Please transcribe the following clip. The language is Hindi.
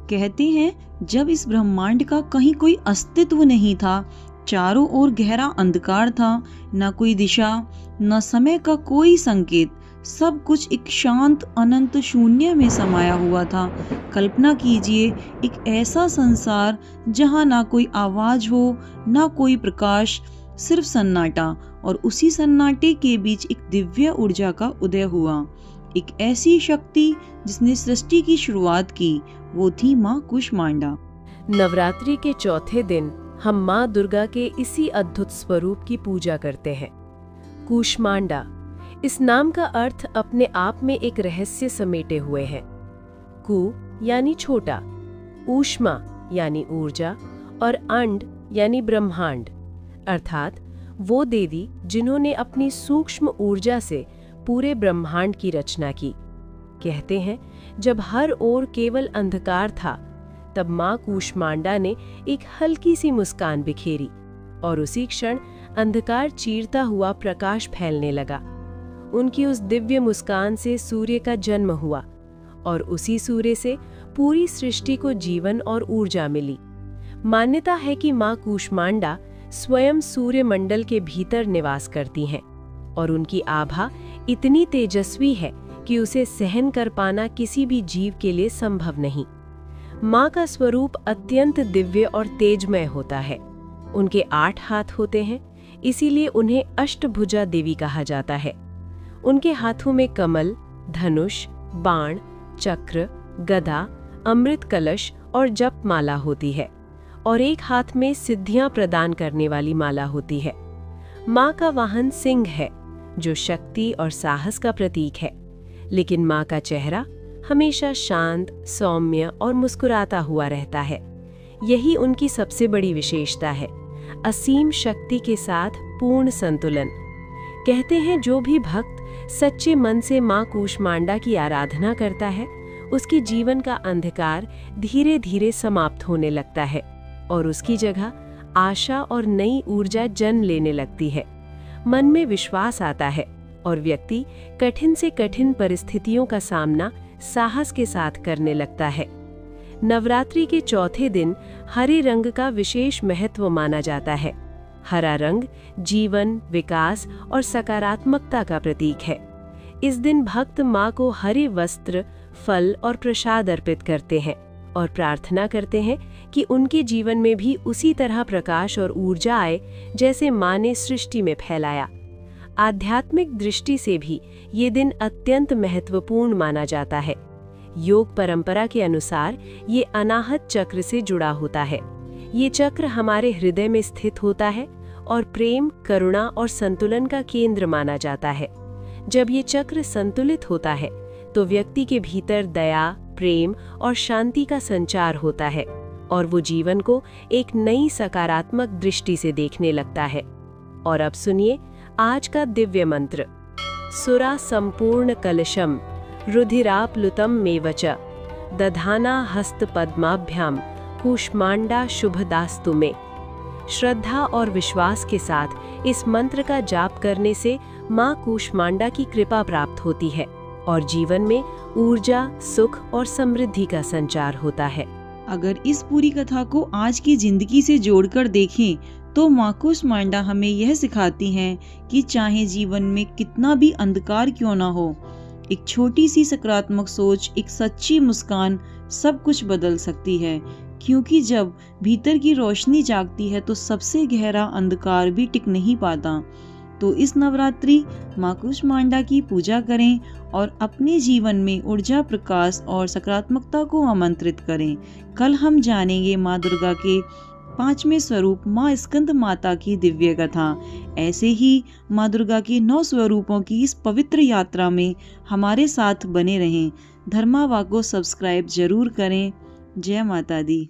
कहते हैं जब इस ब्रह्मांड का कहीं कोई अस्तित्व नहीं था, चारों ओर गहरा अंधकार था, न कोई दिशा, न समय का कोई संकेत, सब कुछ एक शांत अनंत शून्य में समाया हुआ था। कल्पना कीजिए एक ऐसा संसार जहाँ ना कोई आवाज हो, ना कोई प्रकाश, सिर्फ सन्नाटा, और उसी सन्नाटे के बीच एक दिव्य ऊर्जा का उदय हुआ। एक ऐसी शक्ति जिसने सृष्टि की शुरुआत की, वो थी माँ कूष्मांडा। नवरात्रि के चौथे दिन हम माँ दुर्गा के इसी अद्भुत स्वरूप की पूजा करते हैं। कूष्मांडा, इस नाम का अर्थ अपने आप में एक रहस्य समेटे हुए है। कू यानी छोटा, ऊष्मा यानी ऊर्जा, और अंड यानी ब्रह्मांड, अर्थात वो देवी जिन्होंने अपनी सूक्ष्म ऊर्जा से पूरे ब्रह्मांड की रचना की। कहते हैं जब हर ओर केवल अंधकार था, तब माँ कूष्मांडा ने एक हल्की सी मुस्कान बिखेरी और उसी क्षण अंधकार चीरता हुआ प्रकाश फैलने लगा। उनकी उस दिव्य मुस्कान से सूर्य का जन्म हुआ और उसी सूर्य से पूरी सृष्टि को जीवन और ऊर्जा मिली। मान्यता है कि माँ कूष्मांडा स्वयं सूर्य मंडल के भीतर निवास करती हैं और उनकी आभा इतनी तेजस्वी है कि उसे सहन कर पाना किसी भी जीव के लिए संभव नहीं। माँ का स्वरूप अत्यंत दिव्य और तेजमय होता है। उनके 8 हाथ होते हैं, इसीलिए उन्हें अष्टभुजा देवी कहा जाता है। उनके हाथों में कमल, धनुष, बाण, चक्र, गदा, अमृत कलश और जप माला होती है और एक हाथ में सिद्धियां प्रदान करने वाली माला होती है। माँ का वाहन सिंह है, जो शक्ति और साहस का प्रतीक है, लेकिन माँ का चेहरा हमेशा शांत, सौम्य और मुस्कुराता हुआ रहता है। यही उनकी सबसे बड़ी विशेषता है, असीम शक्ति के साथ पूर्ण संतुलन। कहते हैं जो भी भक्त सच्चे मन से माँ कूष्मांडा की आराधना करता है, उसके जीवन का अंधकार धीरे धीरे समाप्त होने लगता है और उसकी जगह आशा और नई ऊर्जा जन्म लेने लगती है। मन में विश्वास आता है और व्यक्ति कठिन से कठिन परिस्थितियों का सामना साहस के साथ करने लगता है। नवरात्रि के चौथे दिन हरे रंग का विशेष महत्व माना जाता है। हरा रंग जीवन, विकास और सकारात्मकता का प्रतीक है। इस दिन भक्त माँ को हरे वस्त्र, फल और प्रसाद अर्पित करते हैं और प्रार्थना करते हैं कि उनके जीवन में भी उसी तरह प्रकाश और ऊर्जा आए जैसे माँ ने सृष्टि में फैलाया। आध्यात्मिक दृष्टि से भी ये दिन अत्यंत महत्वपूर्ण माना जाता है। योग परंपरा के अनुसार ये अनाहत चक्र से जुड़ा होता है। ये चक्र हमारे हृदय में स्थित होता है और प्रेम, करुणा और संतुलन का केंद्र माना जाता है। जब ये चक्र संतुलित होता है तो व्यक्ति के भीतर दया, प्रेम और शांति का संचार होता है और वो जीवन को एक नई सकारात्मक दृष्टि से देखने लगता है। और अब सुनिए आज का दिव्य मंत्र। सुरा संपूर्ण कलशम रुधिराप्लुतम मेवच दधाना हस्त पद्माभ्याम कूष्मांडा शुभदास्तु मे। श्रद्धा और विश्वास के साथ इस मंत्र का जाप करने से माँ कूष्मांडा की कृपा प्राप्त होती है और जीवन में ऊर्जा, सुख और समृद्धि का संचार होता है। अगर इस पूरी कथा को आज की जिंदगी से जोड़कर देखें तो माँ कूष्मांडा हमें यह सिखाती हैं कि चाहे जीवन में कितना भी अंधकार क्यों ना हो, एक छोटी सी सकारात्मक सोच, एक सच्ची मुस्कान सब कुछ बदल सकती है। क्योंकि जब भीतर की रोशनी जागती है तो सबसे गहरा अंधकार भी टिक नहीं पाता। तो इस नवरात्रि माँ कूष्मांडा की पूजा करें और अपने जीवन में ऊर्जा, प्रकाश और सकारात्मकता को आमंत्रित करें। कल हम जानेंगे माँ दुर्गा के 5वें स्वरूप माँ स्कंद माता की दिव्य कथा। ऐसे ही माँ दुर्गा के 9 स्वरूपों की इस पवित्र यात्रा में हमारे साथ बने रहें। धर्मावा को सब्सक्राइब जरूर करें। जय माता दी।